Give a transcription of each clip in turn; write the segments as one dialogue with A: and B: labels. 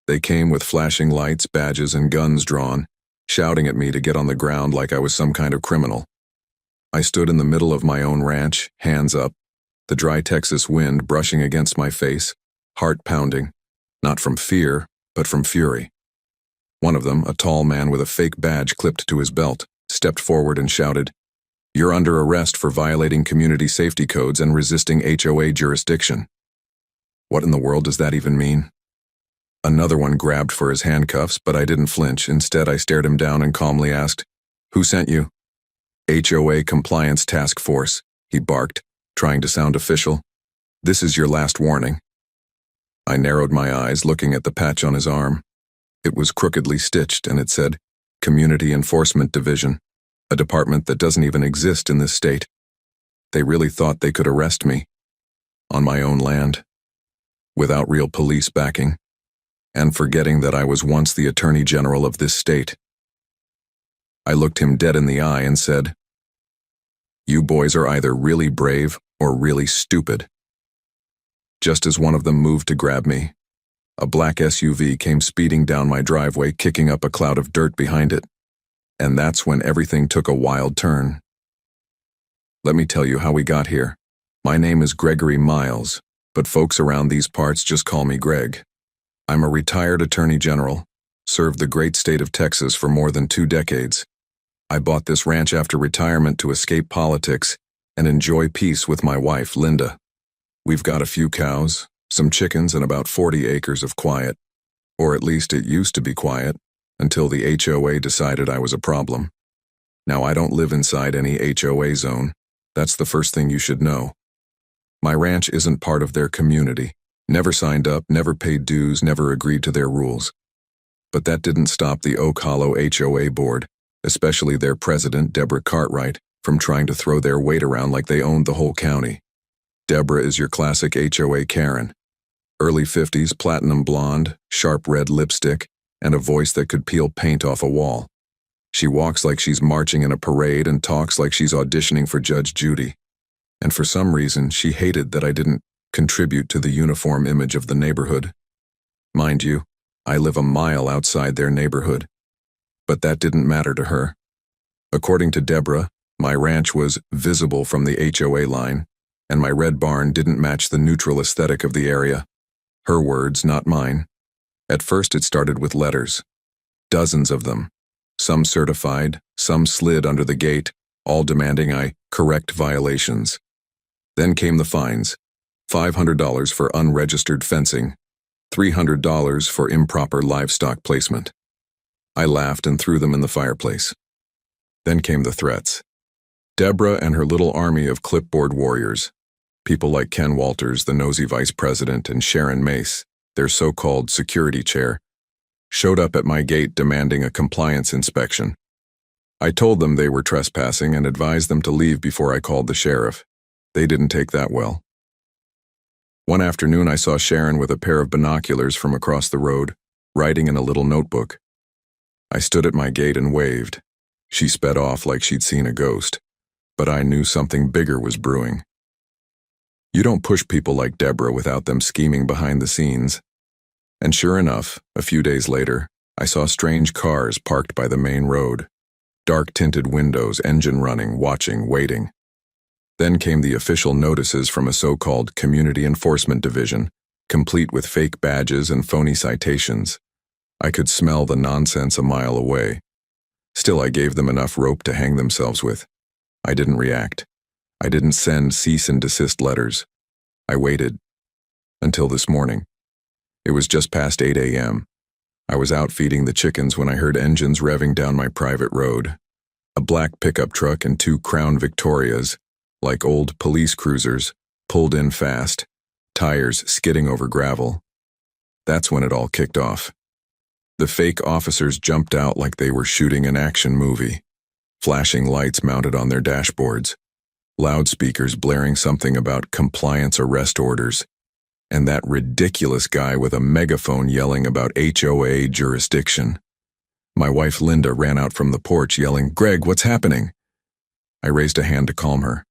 A: They came with flashing lights, badges, and guns drawn, shouting at me to get on the ground like I was some kind of criminal. I stood in the middle of my own ranch, hands up, the dry Texas wind brushing against my face, heart pounding, not from fear, but from fury. One of them, a tall man with a fake badge clipped to his belt, stepped forward and shouted, "You're under arrest for violating community safety codes and resisting HOA jurisdiction." What in the world does that even mean? Another one grabbed for his handcuffs, but I didn't flinch. Instead, I stared him down and calmly asked, "Who sent you?" "HOA Compliance Task Force," he barked, trying to sound official. "This is your last warning." I narrowed my eyes, looking at the patch on his arm. It was crookedly stitched, and it said, Community Enforcement Division, a department that doesn't even exist in this state. They really thought they could arrest me. On my own land. Without real police backing. And forgetting that I was once the Attorney General of this state. I looked him dead in the eye and said, "You boys are either really brave or really stupid." Just as one of them moved to grab me, a black SUV came speeding down my driveway, kicking up a cloud of dirt behind it. And that's when everything took a wild turn. Let me tell you how we got here. My name is Gregory Miles, but folks around these parts just call me Greg. I'm a retired Attorney General, served the great state of Texas for more than 2 decades. I bought this ranch after retirement to escape politics and enjoy peace with my wife, Linda. We've got a few cows, some chickens, and about 40 acres of quiet. Or at least it used to be quiet, until the HOA decided I was a problem. Now, I don't live inside any HOA zone. That's the first thing you should know. My ranch isn't part of their community. Never signed up, never paid dues, never agreed to their rules. But that didn't stop the Oak Hollow HOA board, especially their president, Deborah Cartwright, from trying to throw their weight around like they owned the whole county. Deborah is your classic HOA Karen. Early 50s, platinum blonde, sharp red lipstick, and a voice that could peel paint off a wall. She walks like she's marching in a parade and talks like she's auditioning for Judge Judy. And for some reason, she hated that I didn't contribute to the uniform image of the neighborhood. Mind you, I live a mile outside their neighborhood. But that didn't matter to her. According to Deborah, my ranch was visible from the HOA line, and my red barn didn't match the neutral aesthetic of the area. Her words, not mine. At first it started with letters. Dozens of them. Some certified, some slid under the gate, all demanding I correct violations. Then came the fines. $500 for unregistered fencing, $300 for improper livestock placement. I laughed and threw them in the fireplace. Then came the threats. Deborah and her little army of clipboard warriors, people like Ken Walters, the nosy vice president, and Sharon Mace, their so-called security chair, showed up at my gate demanding a compliance inspection. I told them they were trespassing and advised them to leave before I called the sheriff. They didn't take that well. One afternoon I saw Sharon with a pair of binoculars from across the road, writing in a little notebook. I stood at my gate and waved. She sped off like she'd seen a ghost, but I knew something bigger was brewing. You don't push people like Deborah without them scheming behind the scenes. And sure enough, a few days later, I saw strange cars parked by the main road. Dark-tinted windows, engine running, watching, waiting. Then came the official notices from a so-called Community Enforcement Division, complete with fake badges and phony citations. I could smell the nonsense a mile away. Still, I gave them enough rope to hang themselves with. I didn't react. I didn't send cease and desist letters. I waited. Until this morning. It was just past 8 a.m. I was out feeding the chickens when I heard engines revving down my private road. A black pickup truck and 2 Crown Victorias, like old police cruisers, pulled in fast, tires skidding over gravel. That's when it all kicked off. The fake officers jumped out like they were shooting an action movie, flashing lights mounted on their dashboards, loudspeakers blaring something about compliance arrest orders, and that ridiculous guy with a megaphone yelling about HOA jurisdiction. My wife Linda ran out from the porch yelling, "Greg, what's happening?" I raised a hand to calm her.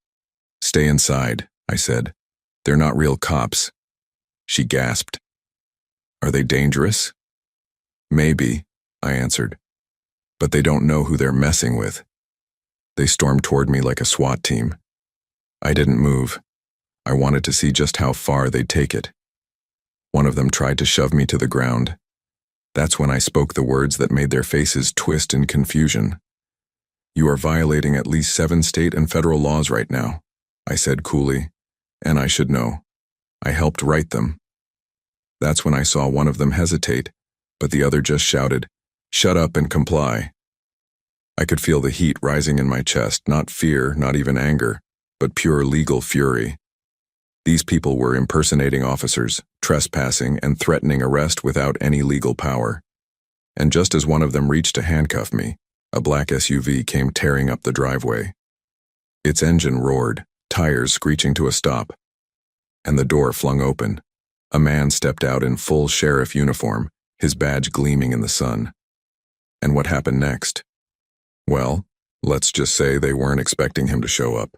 A: "Stay inside," I said. "They're not real cops." She gasped. "Are they dangerous?" Maybe, I answered. But they don't know who they're messing with. They stormed toward me like a SWAT team. I didn't move. I wanted to see just how far they'd take it. One of them tried to shove me to the ground. That's when I spoke the words that made their faces twist in confusion. "You are violating at least 7 state and federal laws right now," I said coolly, and I should know. I helped write them. That's when I saw one of them hesitate, but the other just shouted, "Shut up and comply." I could feel the heat rising in my chest, not fear, not even anger, but pure legal fury. These people were impersonating officers, trespassing, and threatening arrest without any legal power. And just as one of them reached to handcuff me, a black SUV came tearing up the driveway. Its engine roared, tires screeching to a stop, and the door flung open. A man stepped out in full sheriff uniform, his badge gleaming in the sun. And what happened next? Well, let's just say they weren't expecting him to show up.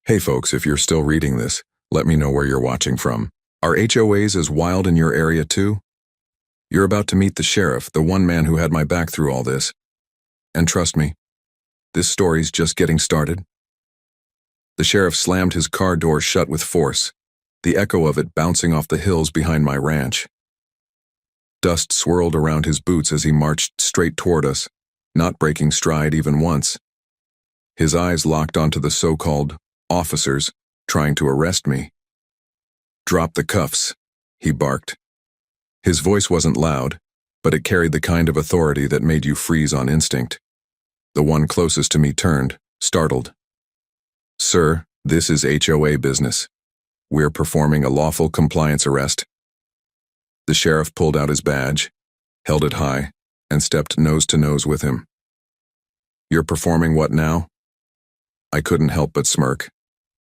A: Hey folks, if you're still reading this, let me know where you're watching from. Are HOAs as wild in your area too? You're about to meet the sheriff, the one man who had my back through all this. And trust me, this story's just getting started. The sheriff slammed his car door shut with force, the echo of it bouncing off the hills behind my ranch. Dust swirled around his boots as he marched straight toward us, not breaking stride even once. His eyes locked onto the so-called officers trying to arrest me. "Drop the cuffs," he barked. His voice wasn't loud, but it carried the kind of authority that made you freeze on instinct. The one closest to me turned, startled. "Sir, this is HOA business. We're performing a lawful compliance arrest." The sheriff pulled out his badge, held it high, and stepped nose to nose with him. "You're performing what now?" I couldn't help but smirk.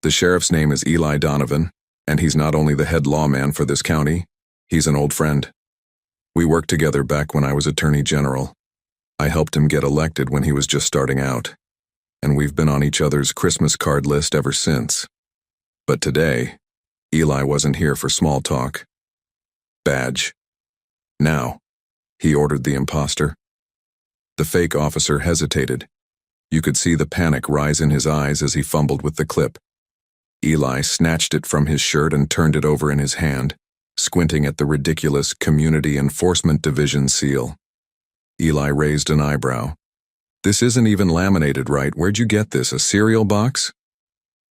A: The sheriff's name is Eli Donovan, and he's not only the head lawman for this county, he's an old friend. We worked together back when I was Attorney General. I helped him get elected when he was just starting out, and we've been on each other's Christmas card list ever since. But today, Eli wasn't here for small talk. "Badge. Now," he ordered the imposter. The fake officer hesitated. You could see the panic rise in his eyes as he fumbled with the clip. Eli snatched it from his shirt and turned it over in his hand, squinting at the ridiculous Community Enforcement Division seal. Eli raised an eyebrow. "This isn't even laminated right. Where'd you get this, a cereal box?"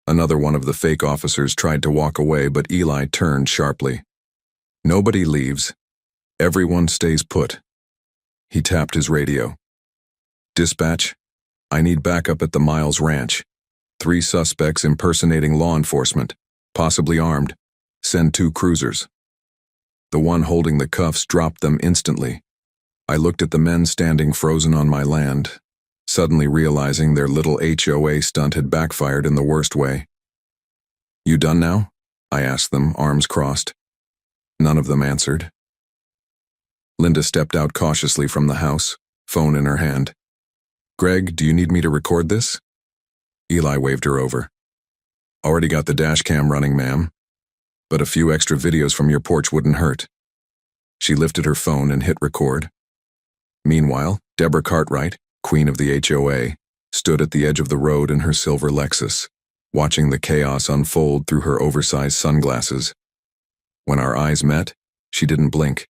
A: Another one of the fake officers tried to walk away, but Eli turned sharply. "Nobody leaves. Everyone stays put." He tapped his radio. "Dispatch, I need backup at the Miles Ranch. 3 suspects impersonating law enforcement, possibly armed. Send 2 cruisers." The one holding the cuffs dropped them instantly. I looked at the men standing frozen on my land, suddenly realizing their little HOA stunt had backfired in the worst way. "You done now?" I asked them, arms crossed. None of them answered. Linda stepped out cautiously from the house, phone in her hand. "Greg, do you need me to record this?" Eli waved her over. "Already got the dash cam running, ma'am. But a few extra videos from your porch wouldn't hurt." She lifted her phone and hit record. Meanwhile, Deborah Cartwright, queen of the HOA, stood at the edge of the road in her silver Lexus, watching the chaos unfold through her oversized sunglasses. When our eyes met, she didn't blink.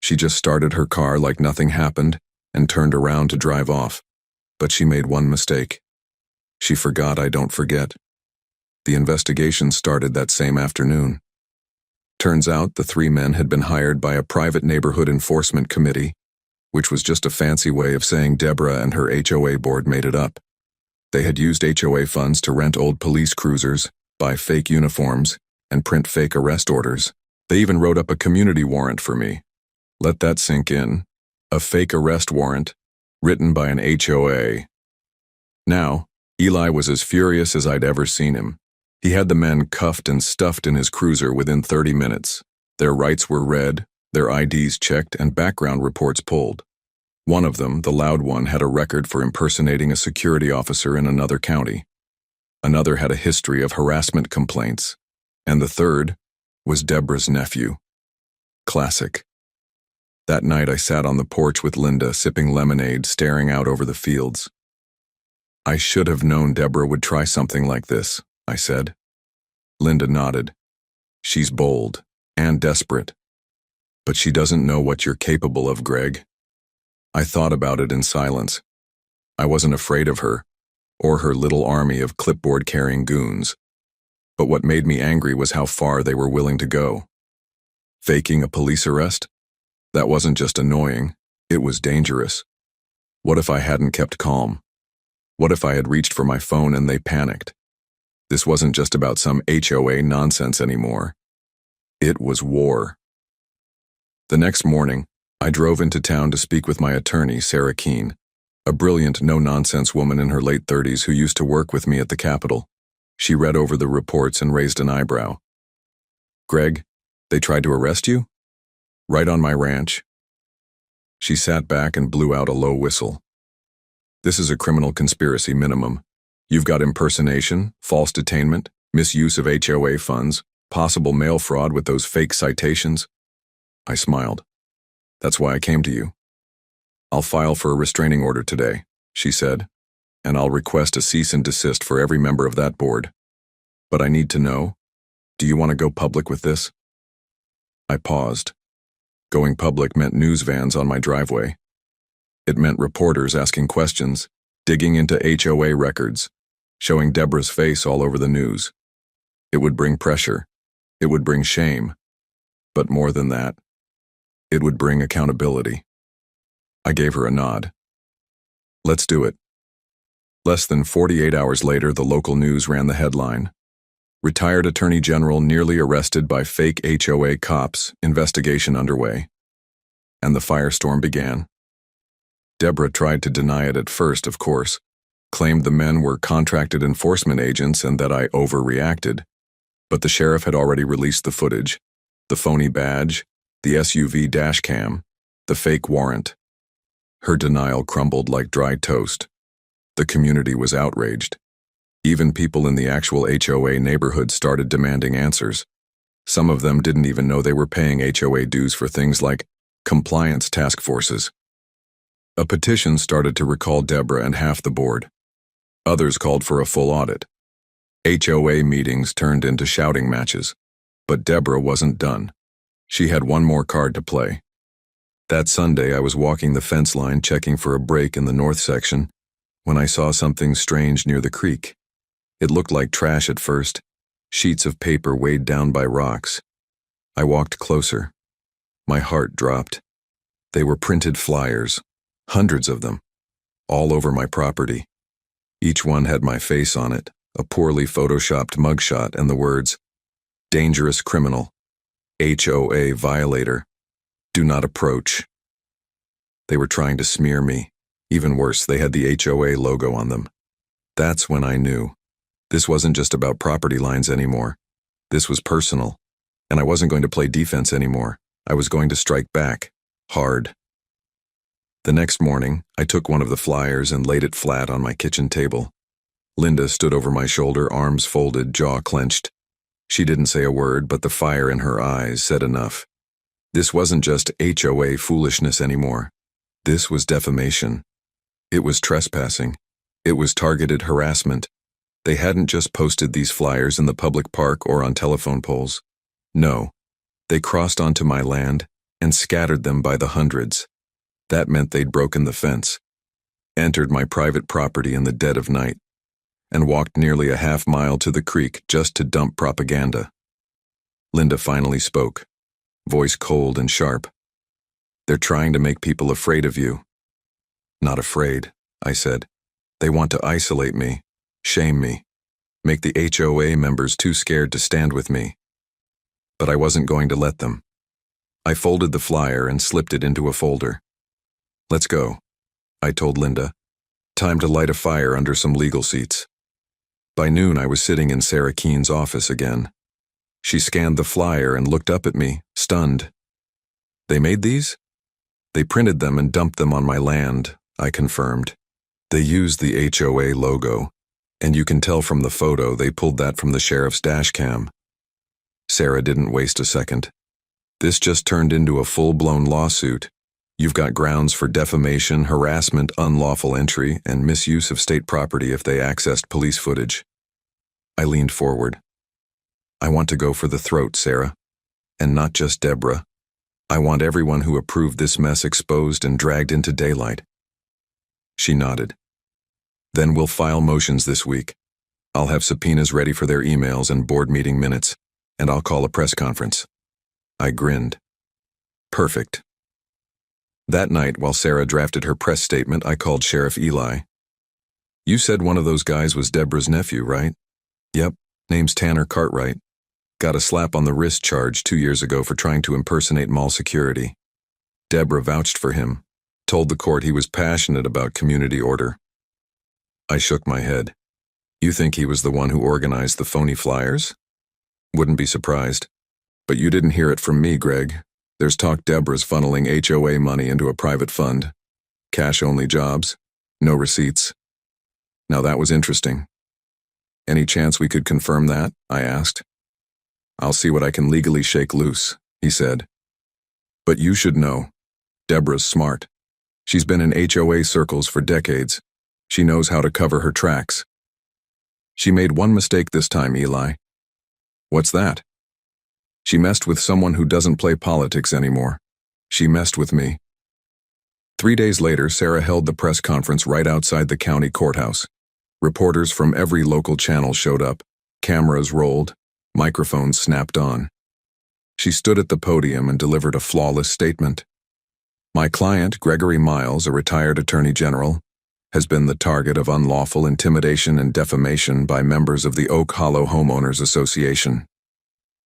A: She just started her car like nothing happened and turned around to drive off. But she made one mistake. She forgot I don't forget. The investigation started that same afternoon. Turns out the 3 men had been hired by a private neighborhood enforcement committee, which was just a fancy way of saying Deborah and her HOA board made it up. They had used HOA funds to rent old police cruisers, buy fake uniforms, and print fake arrest orders. They even wrote up a community warrant for me. Let that sink in. A fake arrest warrant, written by an HOA. Now, Eli was as furious as I'd ever seen him. He had the men cuffed and stuffed in his cruiser within 30 minutes. Their rights were read, their IDs checked, and background reports pulled. One of them, the loud one, had a record for impersonating a security officer in another county. Another had a history of harassment complaints. And the third was Deborah's nephew. Classic. That night I sat on the porch with Linda, sipping lemonade, staring out over the fields. I should have known Deborah would try something like this, I said. Linda nodded. She's bold and desperate. But she doesn't know what you're capable of, Greg. I thought about it in silence. I wasn't afraid of her, or her little army of clipboard-carrying goons. But what made me angry was how far they were willing to go. Faking a police arrest? That wasn't just annoying, it was dangerous. What if I hadn't kept calm? What if I had reached for my phone and they panicked? This wasn't just about some HOA nonsense anymore. It was war. The next morning, I drove into town to speak with my attorney, Sarah Keene, a brilliant, no-nonsense woman in her late 30s who used to work with me at the Capitol. She read over the reports and raised an eyebrow. Greg, they tried to arrest you? Right on my ranch. She sat back and blew out a low whistle. This is a criminal conspiracy minimum. You've got impersonation, false detainment, misuse of HOA funds, possible mail fraud with those fake citations. I smiled. That's why I came to you. I'll file for a restraining order today, she said, and I'll request a cease and desist for every member of that board. But I need to know, do you want to go public with this? I paused. Going public meant news vans on my driveway. It meant reporters asking questions, digging into HOA records, showing Deborah's face all over the news. It would bring pressure. It would bring shame. But more than that, it would bring accountability. I gave her a nod. Let's do it. Less than 48 hours later, the local news ran the headline. Retired Attorney General nearly arrested by fake HOA cops, investigation underway. And the firestorm began. Deborah tried to deny it at first, of course, claimed the men were contracted enforcement agents and that I overreacted. But the sheriff had already released the footage, the phony badge, the SUV dash cam, the fake warrant. Her denial crumbled like dry toast. The community was outraged. Even people in the actual HOA neighborhood started demanding answers. Some of them didn't even know they were paying HOA dues for things like compliance task forces. A petition started to recall Deborah and half the board. Others called for a full audit. HOA meetings turned into shouting matches. But Deborah wasn't done. She had one more card to play. That Sunday, I was walking the fence line checking for a break in the north section when I saw something strange near the creek. It looked like trash at first, sheets of paper weighed down by rocks. I walked closer. My heart dropped. They were printed flyers, hundreds of them, all over my property. Each one had my face on it, a poorly photoshopped mugshot, and the words, "Dangerous criminal, HOA violator, do not approach." They were trying to smear me. Even worse, they had the HOA logo on them. That's when I knew. This wasn't just about property lines anymore. This was personal. And I wasn't going to play defense anymore. I was going to strike back, hard. The next morning, I took one of the flyers and laid it flat on my kitchen table. Linda stood over my shoulder, arms folded, jaw clenched. She didn't say a word, but the fire in her eyes said enough. This wasn't just HOA foolishness anymore. This was defamation. It was trespassing. It was targeted harassment. They hadn't just posted these flyers in the public park or on telephone poles. No, they crossed onto my land and scattered them by the hundreds. That meant they'd broken the fence, entered my private property in the dead of night, and walked nearly a half-mile to the creek just to dump propaganda. Linda finally spoke, voice cold and sharp. "They're trying to make people afraid of you." "Not afraid," I said. "They want to isolate me, shame me, make the HOA members too scared to stand with me." But I wasn't going to let them. I folded the flyer and slipped it into a folder. "Let's go," I told Linda. "Time to light a fire under some legal seats." By noon, I was sitting in Sarah Keene's office again. She scanned the flyer and looked up at me, stunned. "They made these?" "They printed them and dumped them on my land," I confirmed. "They used the HOA logo, and you can tell from the photo they pulled that from the sheriff's dash cam." Sarah didn't waste a second. "This just turned into a full-blown lawsuit. You've got grounds for defamation, harassment, unlawful entry, and misuse of state property if they accessed police footage. I leaned forward. I want to go for the throat, Sarah. And not just Deborah. I want everyone who approved this mess exposed and dragged into daylight. She nodded. Then we'll file motions this week. I'll have subpoenas ready for their emails and board meeting minutes, and I'll call a press conference. I grinned. Perfect. That night, while Sarah drafted her press statement, I called Sheriff Eli. You said one of those guys was Deborah's nephew, right? Yep, name's Tanner Cartwright. Got a slap on the wrist charge 2 years ago for trying to impersonate mall security. Deborah vouched for him, told the court he was passionate about community order. I shook my head. You think he was the one who organized the phony flyers? Wouldn't be surprised. But you didn't hear it from me, Greg. There's talk Deborah's funneling HOA money into a private fund. Cash-only jobs, no receipts. Now that was interesting. Any chance we could confirm that? I asked. I'll see what I can legally shake loose, he said. But you should know. Deborah's smart. She's been in HOA circles for decades. She knows how to cover her tracks. She made one mistake this time, Eli. What's that? She messed with someone who doesn't play politics anymore. She messed with me. 3 days later, Sarah held the press conference right outside the county courthouse. Reporters from every local channel showed up. Cameras rolled. Microphones snapped on. She stood at the podium and delivered a flawless statement. My client, Gregory Miles, a retired attorney general, has been the target of unlawful intimidation and defamation by members of the Oak Hollow Homeowners Association.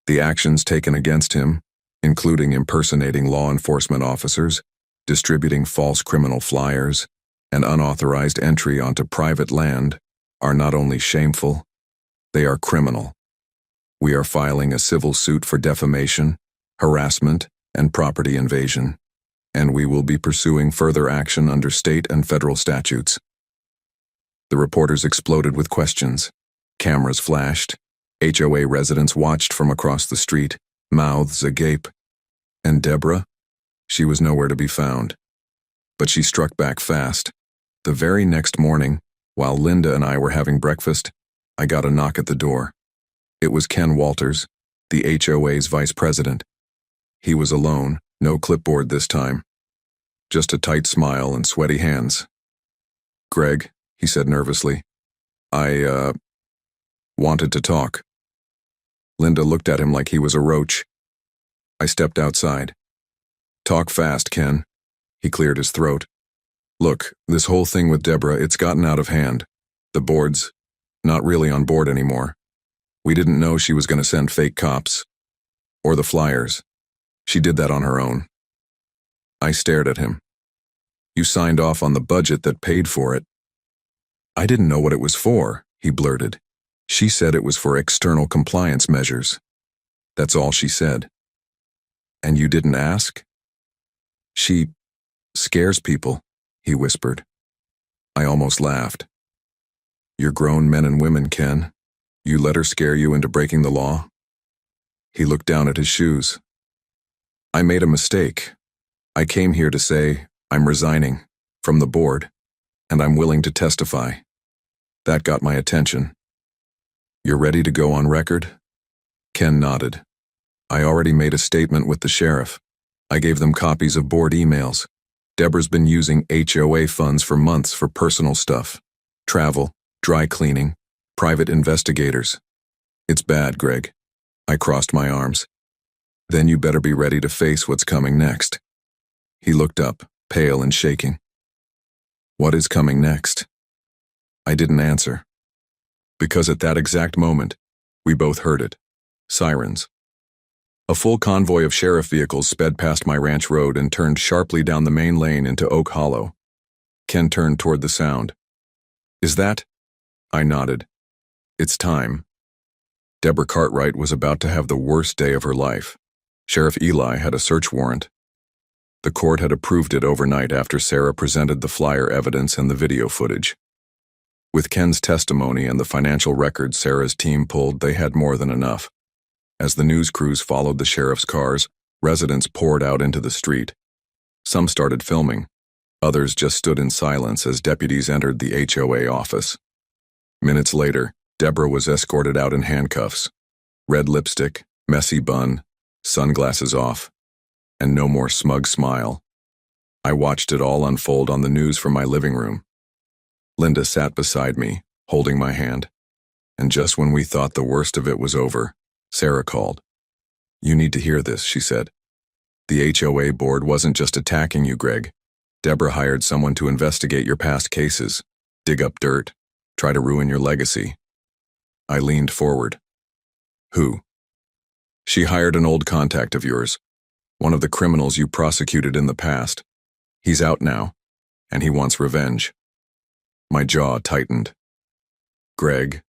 A: The actions taken against him, including impersonating law enforcement officers, distributing false criminal flyers, and unauthorized entry onto private land, are not only shameful, they are criminal. We are filing a civil suit for defamation, harassment, and property invasion, and we will be pursuing further action under state and federal statutes. The reporters exploded with questions. Cameras flashed. HOA residents watched from across the street, mouths agape. And Deborah? She was nowhere to be found. But she struck back fast. The very next morning, while Linda and I were having breakfast, I got a knock at the door. It was Ken Walters, the HOA's vice president. He was alone, no clipboard this time. Just a tight smile and sweaty hands. Greg, he said nervously, I wanted to talk. Linda looked at him like he was a roach. I stepped outside. Talk fast, Ken. He cleared his throat. Look, this whole thing with Deborah, it's gotten out of hand. The board's not really on board anymore. We didn't know she was going to send fake cops. Or the flyers. She did that on her own. I stared at him. You signed off on the budget that paid for it. I didn't know what it was for, he blurted. She said it was for external compliance measures. That's all she said. And you didn't ask? She scares people, he whispered. I almost laughed. You're grown men and women, Ken. You let her scare you into breaking the law? He looked down at his shoes. I made a mistake. I came here to say I'm resigning from the board, and I'm willing to testify. That got my attention. You're ready to go on record? Ken nodded. I already made a statement with the sheriff. I gave them copies of board emails. Deborah's been using HOA funds for months for personal stuff. Travel, dry cleaning, private investigators. It's bad, Greg. I crossed my arms. Then you better be ready to face what's coming next. He looked up, pale and shaking. What is coming next? I didn't answer. Because at that exact moment, we both heard it. Sirens. A full convoy of sheriff vehicles sped past my ranch road and turned sharply down the main lane into Oak Hollow. Ken turned toward the sound. Is that? I nodded. It's time. Deborah Cartwright was about to have the worst day of her life. Sheriff Eli had a search warrant. The court had approved it overnight after Sarah presented the flyer evidence and the video footage. With Ken's testimony and the financial records Sarah's team pulled, they had more than enough. As the news crews followed the sheriff's cars, residents poured out into the street. Some started filming. Others just stood in silence as deputies entered the HOA office. Minutes later, Deborah was escorted out in handcuffs. Red lipstick, messy bun, sunglasses off, and no more smug smile. I watched it all unfold on the news from my living room. Linda sat beside me, holding my hand. And just when we thought the worst of it was over, Sarah called. "You need to hear this," she said. "The HOA board wasn't just attacking you, Greg. Deborah hired someone to investigate your past cases, dig up dirt, try to ruin your legacy." I leaned forward. "Who?" "She hired an old contact of yours, one of the criminals you prosecuted in the past. He's out now, and he wants revenge." My jaw tightened. "Greg,"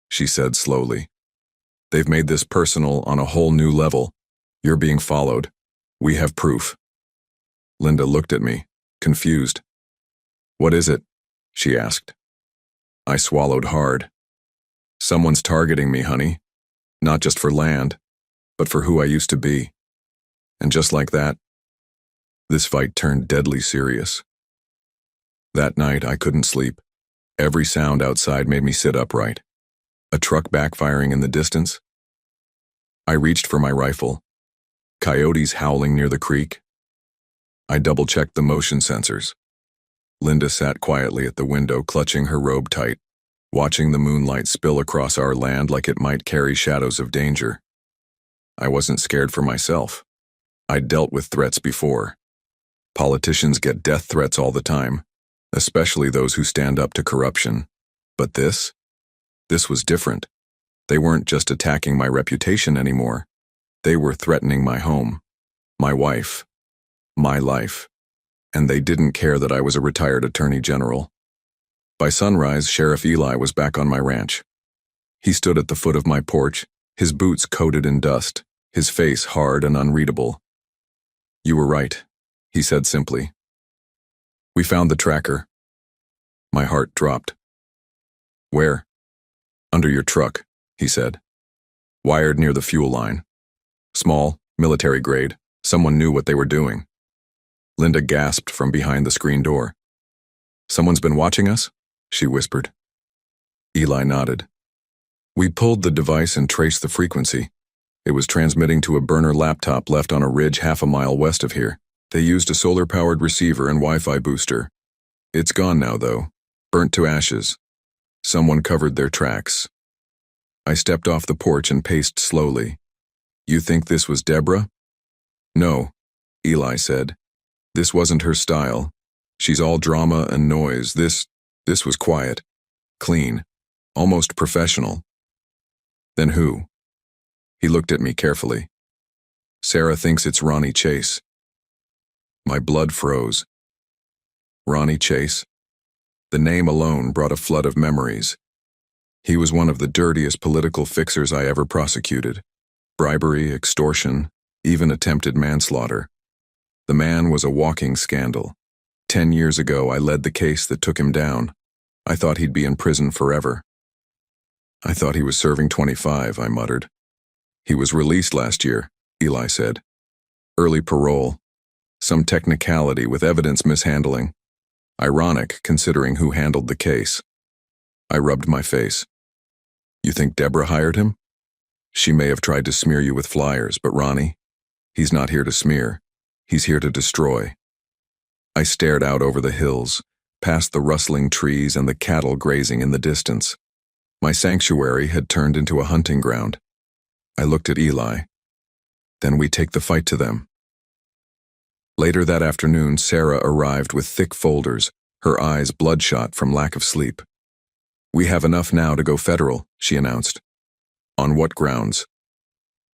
A: she said slowly, "they've made this personal on a whole new level. You're being followed. We have proof." Linda looked at me, confused. "What is it?" she asked. I swallowed hard. "Someone's targeting me, honey. Not just for land, but for who I used to be." And just like that, this fight turned deadly serious. That night, I couldn't sleep. Every sound outside made me sit upright. A truck backfiring in the distance. I reached for my rifle. Coyotes howling near the creek. I double-checked the motion sensors. Linda sat quietly at the window, clutching her robe tight, watching the moonlight spill across our land like it might carry shadows of danger. I wasn't scared for myself. I'd dealt with threats before. Politicians get death threats all the time, especially those who stand up to corruption. But this was different. They weren't just attacking my reputation anymore. They were threatening my home, my wife, my life. And they didn't care that I was a retired attorney general. By sunrise, Sheriff Eli was back on my ranch. He stood at the foot of my porch, his boots coated in dust, his face hard and unreadable. "You were right," he said simply. "We found the tracker." My heart dropped. "Where?" "Under your truck," he said. "Wired near the fuel line. Small, military grade. Someone knew what they were doing." Linda gasped from behind the screen door. "Someone's been watching us?" she whispered. Eli nodded. "We pulled the device and traced the frequency. It was transmitting to a burner laptop left on a ridge half a mile west of here. They used a solar-powered receiver and Wi-Fi booster. It's gone now, though. Burnt to ashes. Someone covered their tracks." I stepped off the porch and paced slowly. "You think this was Deborah?" "No," Eli said. "This wasn't her style. She's all drama and noise. This was quiet, clean, almost professional." "Then who?" He looked at me carefully. "Sarah thinks it's Ronnie Chase." My blood froze. Ronnie Chase? The name alone brought a flood of memories. He was one of the dirtiest political fixers I ever prosecuted. Bribery, extortion, even attempted manslaughter. The man was a walking scandal. 10 years ago, I led the case that took him down. I thought he'd be in prison forever. "I thought he was serving 25, I muttered. "He was released last year," Eli said. "Early parole. Some technicality with evidence mishandling. Ironic, considering who handled the case." I rubbed my face. "You think Deborah hired him?" "She may have tried to smear you with flyers, but Ronnie? He's not here to smear. He's here to destroy." I stared out over the hills, past the rustling trees and the cattle grazing in the distance. My sanctuary had turned into a hunting ground. I looked at Eli. "Then we take the fight to them." Later that afternoon, Sarah arrived with thick folders, her eyes bloodshot from lack of sleep. "We have enough now to go federal," she announced. "On what grounds?"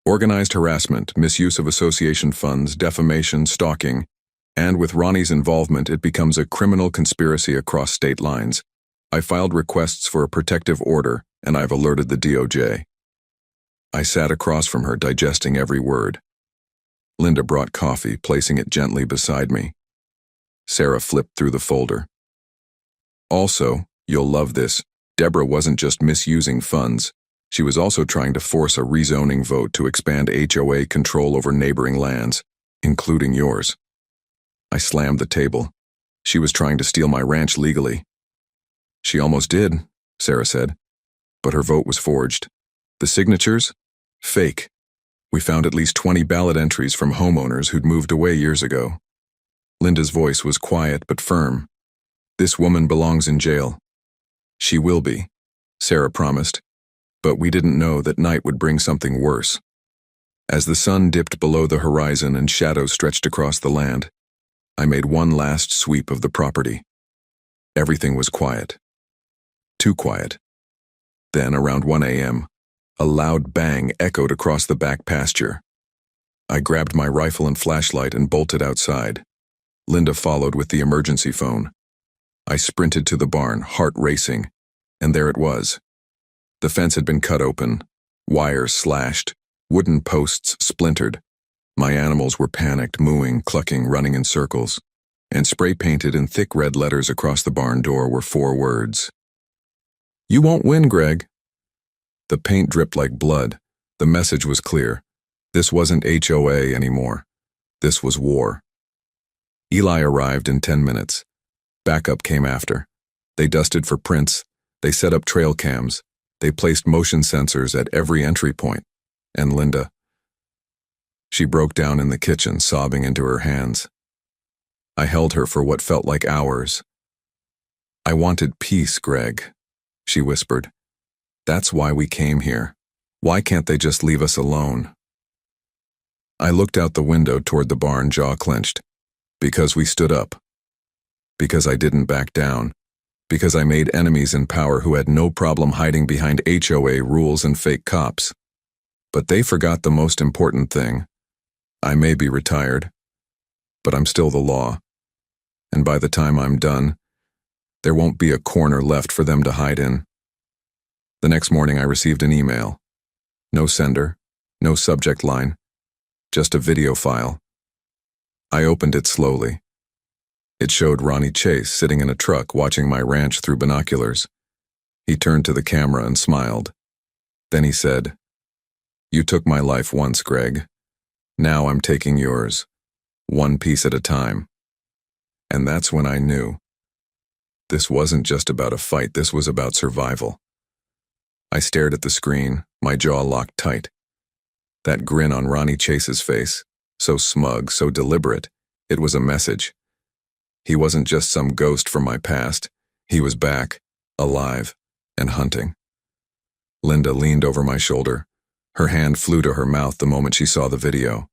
A: "Organized harassment, misuse of association funds, defamation, stalking, and with Ronnie's involvement, it becomes a criminal conspiracy across state lines. I filed requests for a protective order, and I've alerted the DOJ." I sat across from her, digesting every word. Linda brought coffee, placing it gently beside me. Sarah flipped through the folder. "Also, you'll love this, Deborah wasn't just misusing funds. She was also trying to force a rezoning vote to expand HOA control over neighboring lands, including yours." I slammed the table. She was trying to steal my ranch legally. She almost did, Sarah said, but her vote was forged. The signatures? Fake. We found at least 20 ballot entries from homeowners who'd moved away years ago. Linda's voice was quiet but firm. This woman belongs in jail. She will be, Sarah promised, but we didn't know that night would bring something worse. As the sun dipped below the horizon and shadows stretched across the land, I made one last sweep of the property. Everything was quiet. Too quiet. Then, around 1 a.m., a loud bang echoed across the back pasture. I grabbed my rifle and flashlight and bolted outside. Linda followed with the emergency phone. I sprinted to the barn, heart racing, and there it was. The fence had been cut open, wires slashed, wooden posts splintered. My animals were panicked, mooing, clucking, running in circles, and spray-painted in thick red letters across the barn door were 4 words. "You won't win, Greg." The paint dripped like blood. The message was clear. This wasn't HOA anymore. This was war. Eli arrived in 10 minutes. Backup came after. They dusted for prints. They set up trail cams. They placed motion sensors at every entry point. And Linda. She broke down in the kitchen, sobbing into her hands. I held her for what felt like hours. "I wanted peace, Greg," she whispered. "That's why we came here. Why can't they just leave us alone?" I looked out the window toward the barn, jaw clenched. Because we stood up. Because I didn't back down. Because I made enemies in power who had no problem hiding behind HOA rules and fake cops. But they forgot the most important thing. I may be retired, but I'm still the law. And by the time I'm done, there won't be a corner left for them to hide in. The next morning I received an email. No sender, no subject line, just a video file. I opened it slowly. It showed Ronnie Chase sitting in a truck watching my ranch through binoculars. He turned to the camera and smiled. Then he said, "You took my life once, Greg. Now I'm taking yours, one piece at a time." And that's when I knew. This wasn't just about a fight, this was about survival. I stared at the screen, my jaw locked tight. That grin on Ronnie Chase's face, so smug, so deliberate, it was a message. He wasn't just some ghost from my past. He was back, alive, and hunting. Linda leaned over my shoulder. Her hand flew to her mouth the moment she saw the video.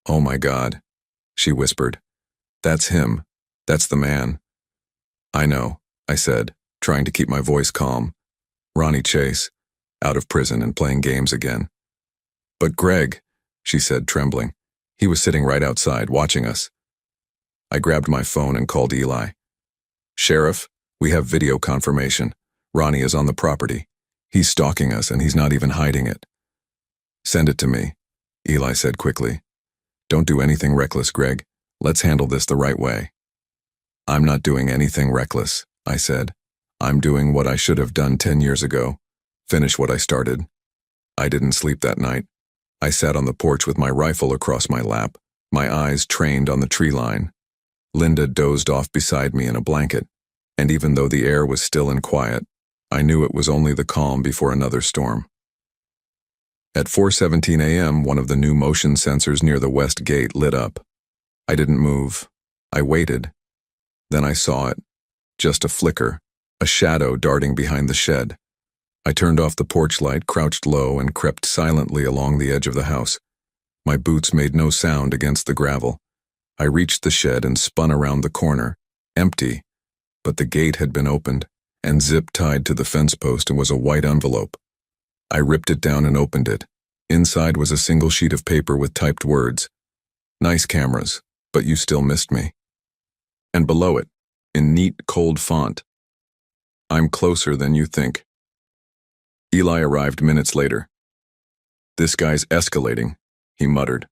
A: "Oh my God," she whispered. "That's him. That's the man." "I know," I said, trying to keep my voice calm. "Ronnie Chase, out of prison and playing games again." "But Greg," she said, trembling. "He was sitting right outside, watching us." I grabbed my phone and called Eli. "Sheriff, we have video confirmation. Ronnie is on the property. He's stalking us and he's not even hiding it." "Send it to me," Eli said quickly. "Don't do anything reckless, Greg. Let's handle this the right way." "I'm not doing anything reckless," I said. "I'm doing what I should have done 10 years ago. Finish what I started." I didn't sleep that night. I sat on the porch with my rifle across my lap, my eyes trained on the tree line. Linda dozed off beside me in a blanket, and even though the air was still and quiet, I knew it was only the calm before another storm. At 4:17 a.m., one of the new motion sensors near the west gate lit up. I didn't move. I waited. Then I saw it. Just a flicker, a shadow darting behind the shed. I turned off the porch light, crouched low, and crept silently along the edge of the house. My boots made no sound against the gravel. I reached the shed and spun around the corner, empty, but the gate had been opened, and zip tied to the fence post and was a white envelope. I ripped it down and opened it. Inside was a single sheet of paper with typed words. "Nice cameras, but you still missed me." And below it, in neat, cold font, "I'm closer than you think." Eli arrived minutes later. "This guy's escalating," he muttered.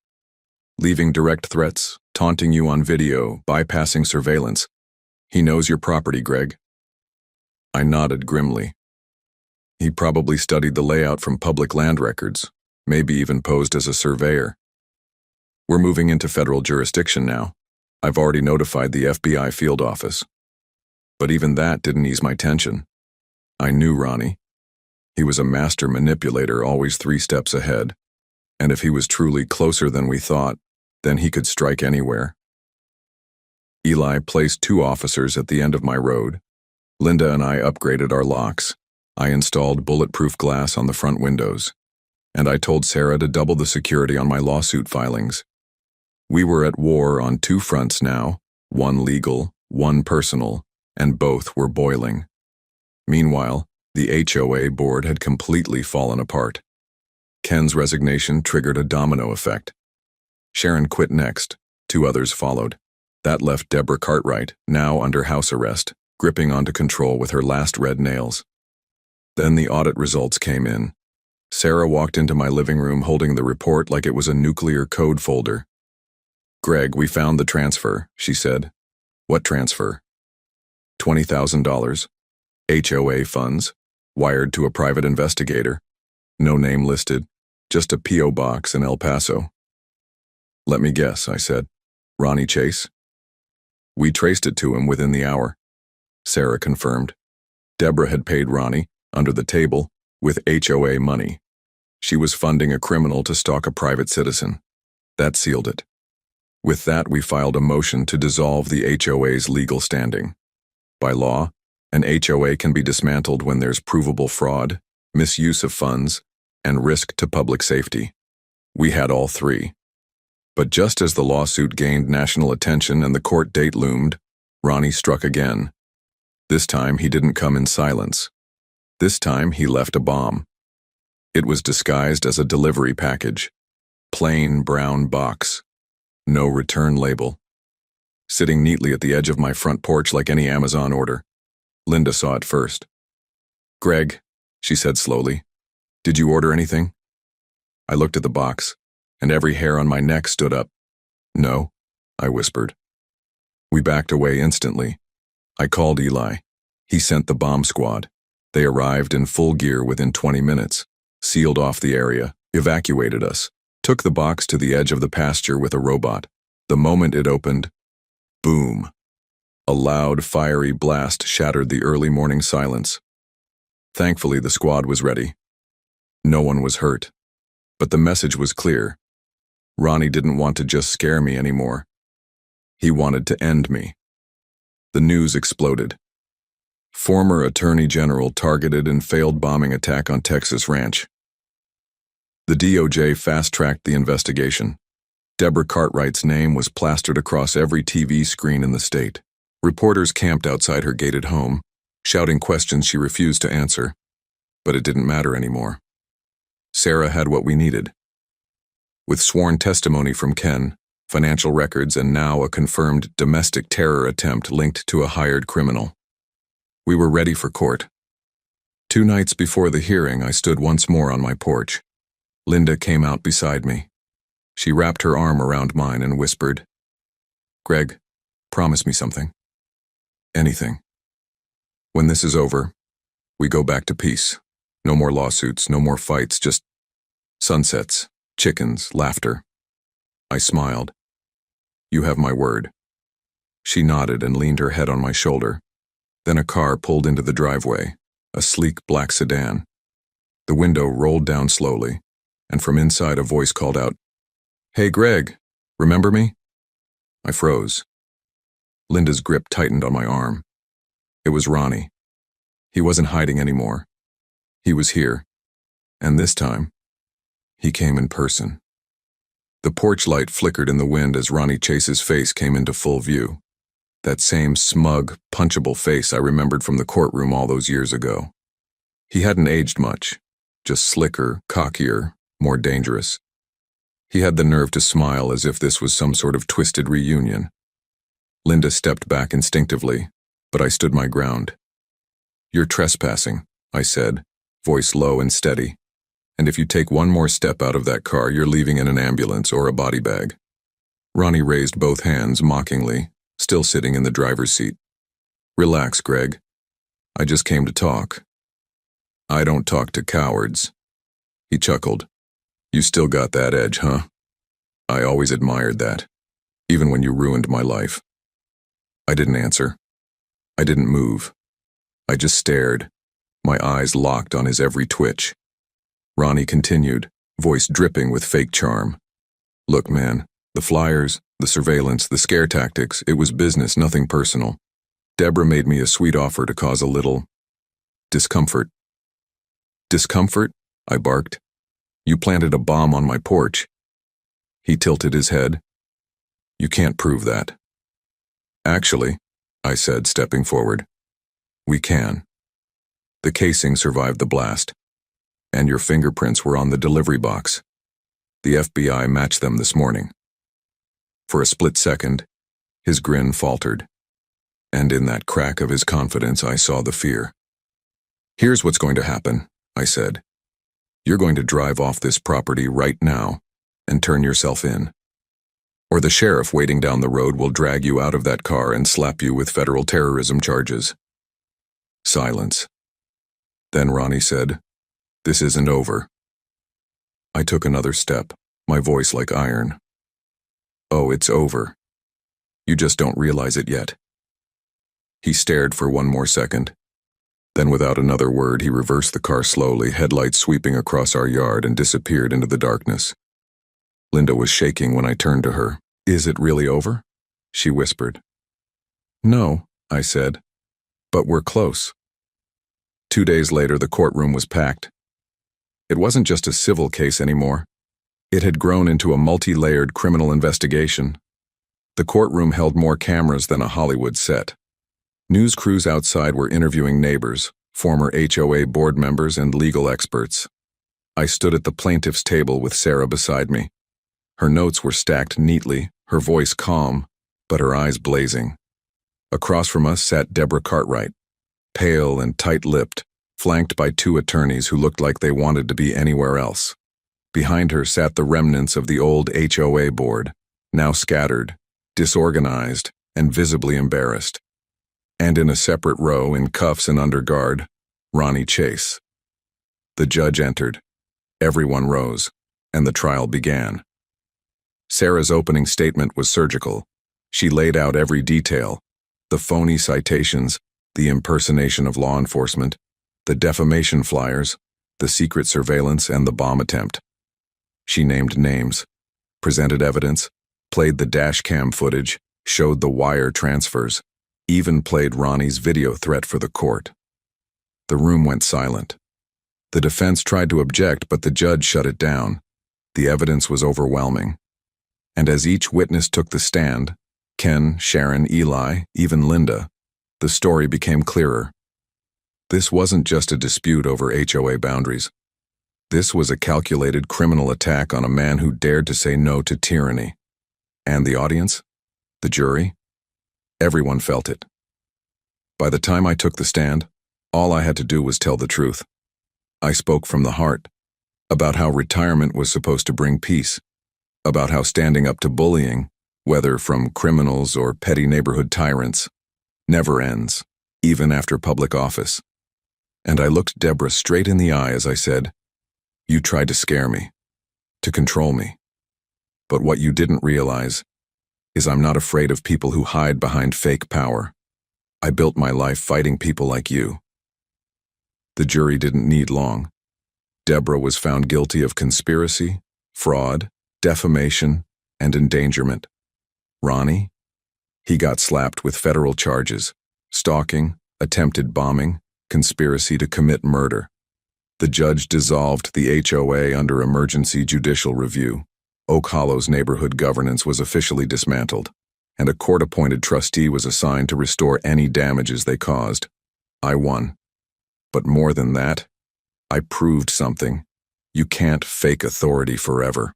A: "Leaving direct threats, taunting you on video, bypassing surveillance. He knows your property, Greg." I nodded grimly. He probably studied the layout from public land records, maybe even posed as a surveyor. "We're moving into federal jurisdiction now. I've already notified the FBI field office. But even that didn't ease my tension. I knew Ronnie. He was a master manipulator, always 3 steps ahead. And if he was truly closer than we thought, then he could strike anywhere. Eli placed 2 officers at the end of my road. Linda and I upgraded our locks. I installed bulletproof glass on the front windows. And I told Sarah to double the security on my lawsuit filings. We were at war on 2 fronts now, one legal, one personal, and both were boiling. Meanwhile, the HOA board had completely fallen apart. Ken's resignation triggered a domino effect. Sharon quit next, 2 others followed. That left Deborah Cartwright, now under house arrest, gripping onto control with her last red nails. Then the audit results came in. Sarah walked into my living room holding the report like it was a nuclear code folder. "Greg, we found the transfer," she said. "What transfer?" $20,000. HOA funds, wired to a private investigator. No name listed, just a P.O. box in El Paso. "Let me guess," I said. "Ronnie Chase?" "We traced it to him within the hour," Sarah confirmed. Deborah had paid Ronnie, under the table, with HOA money. She was funding a criminal to stalk a private citizen. That sealed it. With that, we filed a motion to dissolve the HOA's legal standing. By law, an HOA can be dismantled when there's provable fraud, misuse of funds, and risk to public safety. We had all 3. But just as the lawsuit gained national attention and the court date loomed, Ronnie struck again. This time, he didn't come in silence. This time, he left a bomb. It was disguised as a delivery package. Plain brown box. No return label. Sitting neatly at the edge of my front porch like any Amazon order. Linda saw it first. "Greg," she said slowly, "did you order anything?" I looked at the box, and every hair on my neck stood up. "No," I whispered. We backed away instantly. I called Eli. He sent the bomb squad. They arrived in full gear within 20 minutes, sealed off the area, evacuated us, took the box to the edge of the pasture with a robot. The moment it opened, boom. A loud, fiery blast shattered the early morning silence. Thankfully, the squad was ready. No one was hurt. But the message was clear. Ronnie didn't want to just scare me anymore. He wanted to end me. The news exploded. Former Attorney General targeted in failed bombing attack on Texas ranch. The DOJ fast-tracked the investigation. Deborah Cartwright's name was plastered across every TV screen in the state. Reporters camped outside her gated home, shouting questions she refused to answer. But it didn't matter anymore. Sarah had what we needed. With sworn testimony from Ken, financial records, and now a confirmed domestic terror attempt linked to a hired criminal. We were ready for court. 2 nights before the hearing, I stood once more on my porch. Linda came out beside me. She wrapped her arm around mine and whispered, "Greg, promise me something. Anything. When this is over, we go back to peace. No more lawsuits, no more fights, just sunsets, chickens, laughter." I smiled. "You have my word." She nodded and leaned her head on my shoulder. Then a car pulled into the driveway, a sleek black sedan. The window rolled down slowly, and from inside a voice called out, "Hey Greg, remember me?" I froze. Linda's grip tightened on my arm. It was Ronnie. He wasn't hiding anymore. He was here. And this time, he came in person. The porch light flickered in the wind as Ronnie Chase's face came into full view. That same smug, punchable face I remembered from the courtroom all those years ago. He hadn't aged much, just slicker, cockier, more dangerous. He had the nerve to smile as if this was some sort of twisted reunion. Linda stepped back instinctively, but I stood my ground. "You're trespassing," I said, voice low and steady. "And if you take one more step out of that car, you're leaving in an ambulance or a body bag." Ronnie raised both hands mockingly, still sitting in the driver's seat. "Relax, Greg. I just came to talk." "I don't talk to cowards." He chuckled. "You still got that edge, huh? I always admired that. even when you ruined my life." I didn't answer. I didn't move. I just stared, my eyes locked on his every twitch. Ronnie continued, voice dripping with fake charm. "Look, man, the flyers, the surveillance, the scare tactics, it was business, nothing personal. Deborah made me a sweet offer to cause a little discomfort." "Discomfort?" I barked. "You planted a bomb on my porch." He tilted his head. "You can't prove that." "Actually," I said, stepping forward, "we can. The casing survived the blast, and your fingerprints were on the delivery box. The FBI matched them this morning." For a split second, his grin faltered, and in that crack of his confidence I saw the fear. "Here's what's going to happen," I said. "You're going to drive off this property right now and turn yourself in. Or the sheriff waiting down the road will drag you out of that car and slap you with federal terrorism charges." Silence. Then Ronnie said, "This isn't over." I took another step, my voice like iron. "Oh, it's over. You just don't realize it yet." He stared for one more second. Then without another word, he reversed the car slowly, headlights sweeping across our yard, and disappeared into the darkness. Linda was shaking when I turned to her. "Is it really over?" she whispered. "No," I said, "but we're close." 2 days later, the courtroom was packed. It wasn't just a civil case anymore. It had grown into a multi-layered criminal investigation. The courtroom held more cameras than a Hollywood set. News crews outside were interviewing neighbors, former HOA board members, and legal experts. I stood at the plaintiff's table with Sarah beside me. Her notes were stacked neatly, her voice calm, but her eyes blazing. Across from us sat Deborah Cartwright, pale and tight-lipped, flanked by 2 attorneys who looked like they wanted to be anywhere else. Behind her sat the remnants of the old HOA board, now scattered, disorganized, and visibly embarrassed. And in a separate row, in cuffs and under guard, Ronnie Chase. The judge entered. Everyone rose, and the trial began. Sarah's opening statement was surgical. She laid out every detail: the phony citations, the impersonation of law enforcement, the defamation flyers, the secret surveillance, and the bomb attempt. She named names, presented evidence, played the dash cam footage, showed the wire transfers, even played Ronnie's video threat for the court. The room went silent. The defense tried to object, but the judge shut it down. The evidence was overwhelming. And as each witness took the stand, Ken, Sharon, Eli, even Linda, the story became clearer. This wasn't just a dispute over HOA boundaries. This was a calculated criminal attack on a man who dared to say no to tyranny. And the audience? The jury? Everyone felt it. By the time I took the stand, all I had to do was tell the truth. I spoke from the heart, about how retirement was supposed to bring peace, about how standing up to bullying, whether from criminals or petty neighborhood tyrants, never ends, even after public office. And I looked Deborah straight in the eye as I said, "You tried to scare me, to control me. But what you didn't realize is I'm not afraid of people who hide behind fake power. I built my life fighting people like you." The jury didn't need long. Deborah was found guilty of conspiracy, fraud, defamation, and endangerment. Ronnie? He got slapped with federal charges: stalking, attempted bombing, conspiracy to commit murder. The judge dissolved the HOA under emergency judicial review. Oak Hollow's neighborhood governance was officially dismantled, and a court-appointed trustee was assigned to restore any damages they caused. I won. But more than that, I proved something. You can't fake authority forever.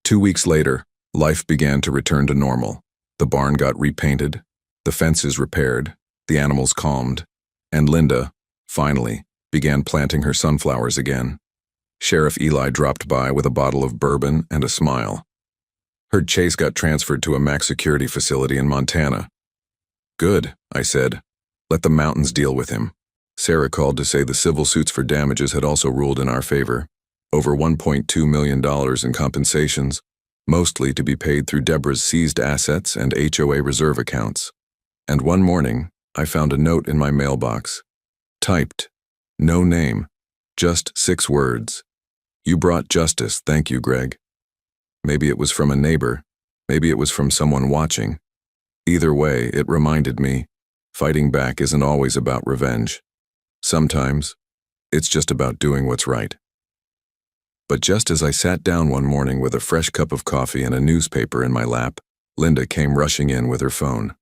A: 2 weeks later, life began to return to normal. The barn got repainted, the fences repaired, the animals calmed, and Linda, finally, began planting her sunflowers again. Sheriff Eli dropped by with a bottle of bourbon and a smile. Heard Chase got transferred to a max security facility in Montana. "Good," I said. "Let the mountains deal with him." Sarah called to say the civil suits for damages had also ruled in our favor. Over $1.2 million in compensations, mostly to be paid through Deborah's seized assets and HOA reserve accounts. And one morning, I found a note in my mailbox. Typed. No name. Just 6 words. You brought justice, thank you, Greg. Maybe it was from a neighbor. Maybe it was from someone watching. Either way, it reminded me, fighting back isn't always about revenge. Sometimes, it's just about doing what's right. But just as I sat down one morning with a fresh cup of coffee and a newspaper in my lap, Linda came rushing in with her phone.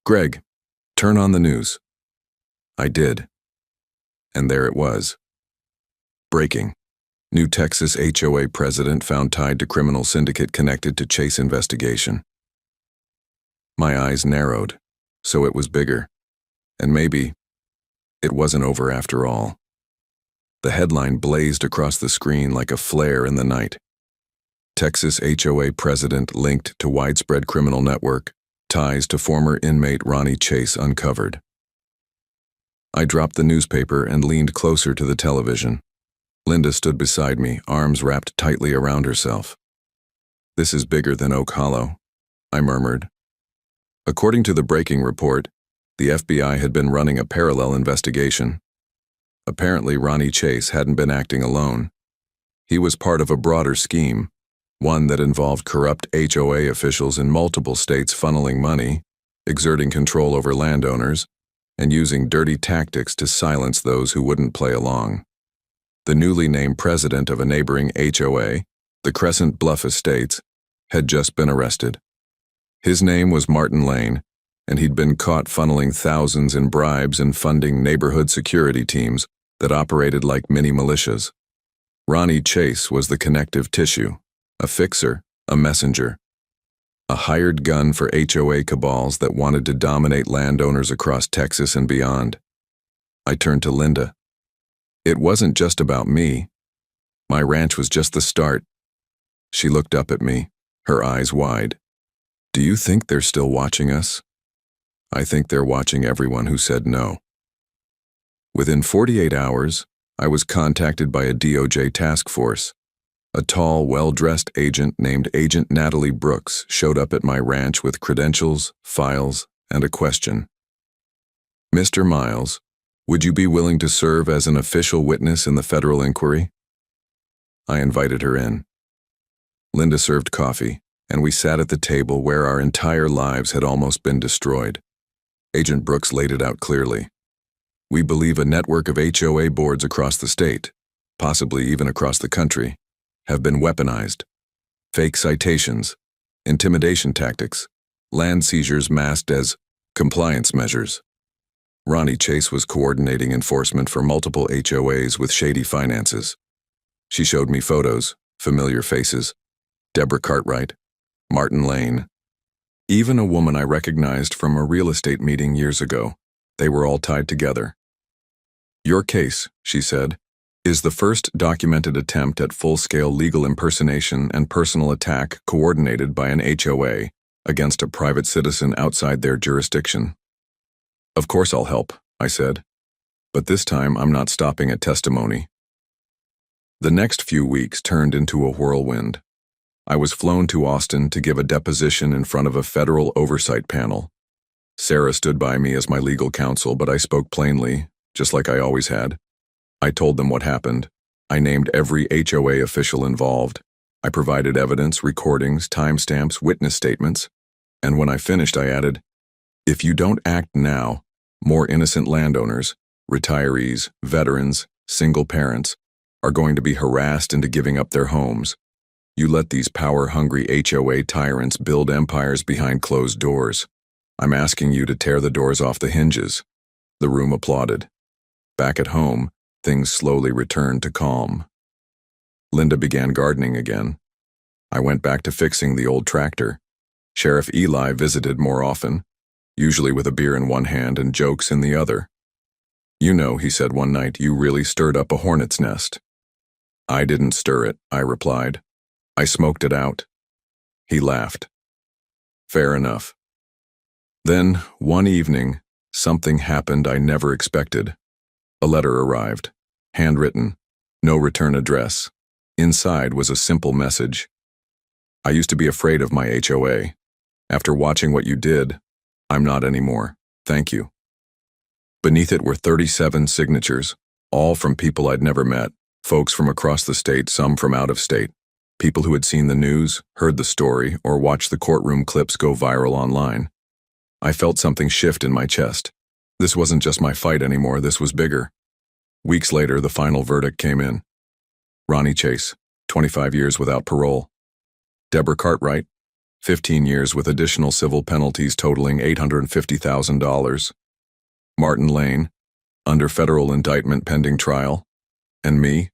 A: Greg, turn on the news. I did. And there it was. Breaking. New Texas HOA president found tied to criminal syndicate connected to Chase investigation. My eyes narrowed, so it was bigger. And maybe it wasn't over after all. The headline blazed across the screen like a flare in the night. Texas HOA president linked to widespread criminal network, ties to former inmate Ronnie Chase uncovered. I dropped the newspaper and leaned closer to the television. Linda stood beside me, arms wrapped tightly around herself. This is bigger than Oak Hollow, I murmured. According to the breaking report, the FBI had been running a parallel investigation. Apparently, Ronnie Chase hadn't been acting alone. He was part of a broader scheme, one that involved corrupt HOA officials in multiple states funneling money, exerting control over landowners, and using dirty tactics to silence those who wouldn't play along. The newly named president of a neighboring HOA, the Crescent Bluff Estates, had just been arrested. His name was Martin Lane, and he'd been caught funneling thousands in bribes and funding neighborhood security teams that operated like mini militias. Ronnie Chase was the connective tissue, a fixer, a messenger, a hired gun for HOA cabals that wanted to dominate landowners across Texas and beyond. I turned to Linda. It wasn't just about me. My ranch was just the start. She looked up at me, her eyes wide. Do you think they're still watching us? I think they're watching everyone who said no. Within 48 hours, I was contacted by a DOJ task force. A tall, well-dressed agent named Agent Natalie Brooks showed up at my ranch with credentials, files, and a question. Mr. Miles, would you be willing to serve as an official witness in the federal inquiry? I invited her in. Linda served coffee, and we sat at the table where our entire lives had almost been destroyed. Agent Brooks laid it out clearly. We believe a network of HOA boards across the state, possibly even across the country, have been weaponized. Fake citations, intimidation tactics, land seizures masked as compliance measures. Ronnie Chase was coordinating enforcement for multiple HOAs with shady finances. She showed me photos, familiar faces, Deborah Cartwright, Martin Lane, even a woman I recognized from a real estate meeting years ago. They were all tied together. Your case, she said, is the first documented attempt at full-scale legal impersonation and personal attack coordinated by an HOA against a private citizen outside their jurisdiction. Of course I'll help, I said, but this time I'm not stopping at testimony. The next few weeks turned into a whirlwind. I was flown to Austin to give a deposition in front of a federal oversight panel. Sarah stood by me as my legal counsel, but I spoke plainly, just like I always had. I told them what happened. I named every HOA official involved. I provided evidence, recordings, timestamps, witness statements. And when I finished, I added, if you don't act now, more innocent landowners, retirees, veterans, single parents, are going to be harassed into giving up their homes. You let these power-hungry HOA tyrants build empires behind closed doors. I'm asking you to tear the doors off the hinges. The room applauded. Back at home, things slowly returned to calm. Linda began gardening again. I went back to fixing the old tractor. Sheriff Eli visited more often, usually with a beer in one hand and jokes in the other. You know, he said one night, you really stirred up a hornet's nest. I didn't stir it, I replied. I smoked it out. He laughed. Fair enough. Then, one evening, something happened I never expected. A letter arrived, handwritten, no return address. Inside was a simple message. I used to be afraid of my HOA. After watching what you did, I'm not anymore. Thank you. Beneath it were 37 signatures, all from people I'd never met, folks from across the state, some from out of state, people who had seen the news, heard the story, or watched the courtroom clips go viral online. I felt something shift in my chest. This wasn't just my fight anymore, this was bigger. Weeks later, the final verdict came in. Ronnie Chase, 25 years without parole. Deborah Cartwright, 15 years with additional civil penalties totaling $850,000. Martin Lane, under federal indictment pending trial. And me.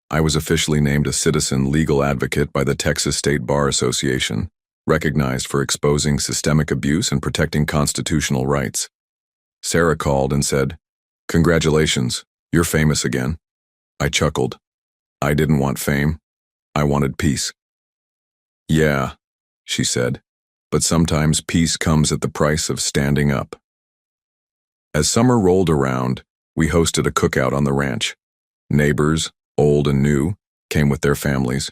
A: I was officially named a citizen legal advocate by the Texas State Bar Association, recognized for exposing systemic abuse and protecting constitutional rights. Sarah called and said, "Congratulations, you're famous again." I chuckled. I didn't want fame. I wanted peace. "Yeah," she said, "but sometimes peace comes at the price of standing up." As summer rolled around, we hosted a cookout on the ranch. Neighbors, old and new, came with their families.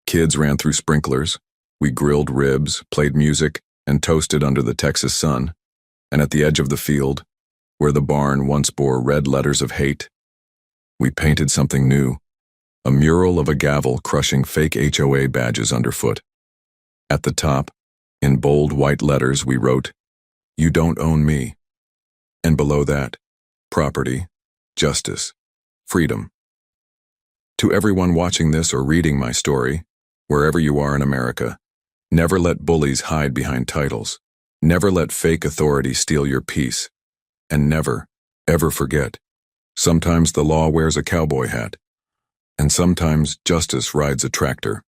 A: Kids ran through sprinklers. We grilled ribs, played music, and toasted under the Texas sun. And at the edge of the field, where the barn once bore red letters of hate, we painted something new, a mural of a gavel crushing fake HOA badges underfoot. At the top, in bold white letters, we wrote, "You don't own me." And below that, property, justice, freedom. To everyone watching this or reading my story, wherever you are in America, never let bullies hide behind titles. Never let fake authority steal your peace. And never, ever forget, sometimes the law wears a cowboy hat, and sometimes justice rides a tractor.